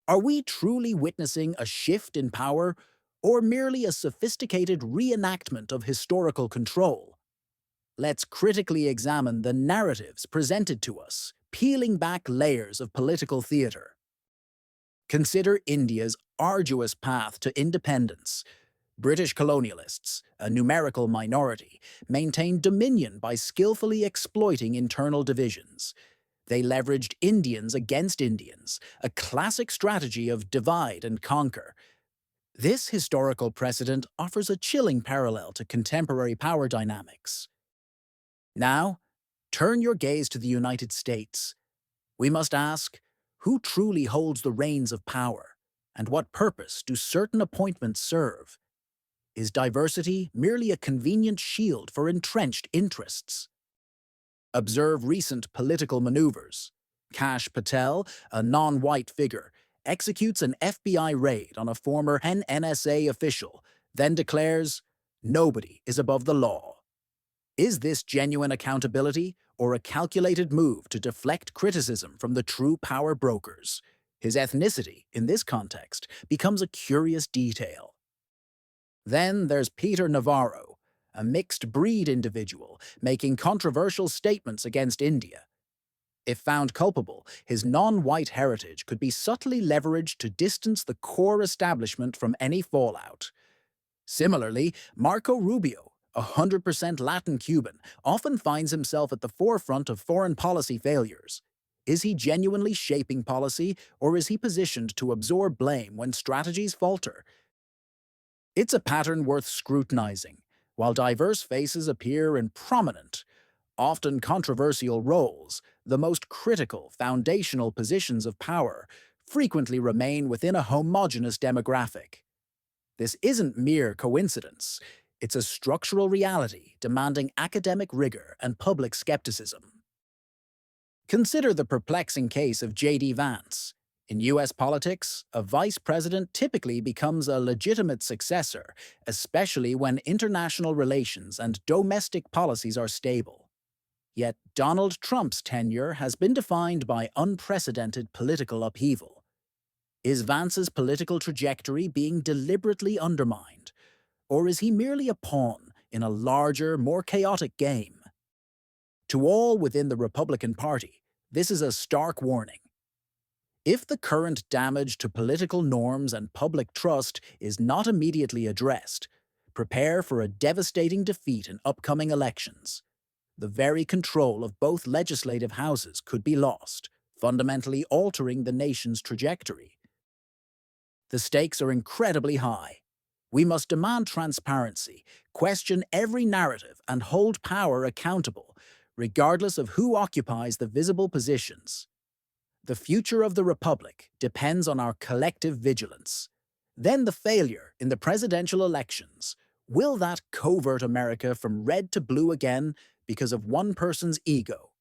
Are we truly witnessing a shift in power, or merely a sophisticated reenactment of historical control? Let's critically examine the narratives presented to us, peeling back layers of political theatre. Consider India's arduous path to independence. British colonialists, a numerical minority, maintained dominion by skillfully exploiting internal divisions. They leveraged Indians against Indians, a classic strategy of divide and conquer. This historical precedent offers a chilling parallel to contemporary power dynamics. Now, turn your gaze to the United States. We must ask, who truly holds the reins of power, and what purpose do certain appointments serve? Is diversity merely a convenient shield for entrenched interests? Observe recent political maneuvers. Kash Patel, a non-white figure, executes an FBI raid on a former NSA official, then declares, "Nobody is above the law." Is this genuine accountability or a calculated move to deflect criticism from the true power brokers? His ethnicity, in this context, becomes a curious detail. Then there's Peter Navarro, a mixed-breed individual making controversial statements against India. If found culpable, his non-white heritage could be subtly leveraged to distance the core establishment from any fallout. Similarly, Marco Rubio, a 100% Latin Cuban, often finds himself at the forefront of foreign policy failures. Is he genuinely shaping policy, or is he positioned to absorb blame when strategies falter? It's a pattern worth scrutinizing. While diverse faces appear in prominent, often controversial roles, the most critical, foundational positions of power frequently remain within a homogeneous demographic. This isn't mere coincidence. It's a structural reality demanding academic rigor and public skepticism. Consider the perplexing case of J.D. Vance. In U.S. politics, a vice president typically becomes a legitimate successor, especially when international relations and domestic policies are stable. Yet Donald Trump's tenure has been defined by unprecedented political upheaval. Is Vance's political trajectory being deliberately undermined, or is he merely a pawn in a larger, more chaotic game? To all within the Republican Party, this is a stark warning. If the current damage to political norms and public trust is not immediately addressed, prepare for a devastating defeat in upcoming elections. The very control of both legislative houses could be lost, fundamentally altering the nation's trajectory. The stakes are incredibly high. We must demand transparency, question every narrative, and hold power accountable, regardless of who occupies the visible positions. The future of the Republic depends on our collective vigilance. Then the failure in the presidential elections. Will that covert America from red to blue again because of one person's ego?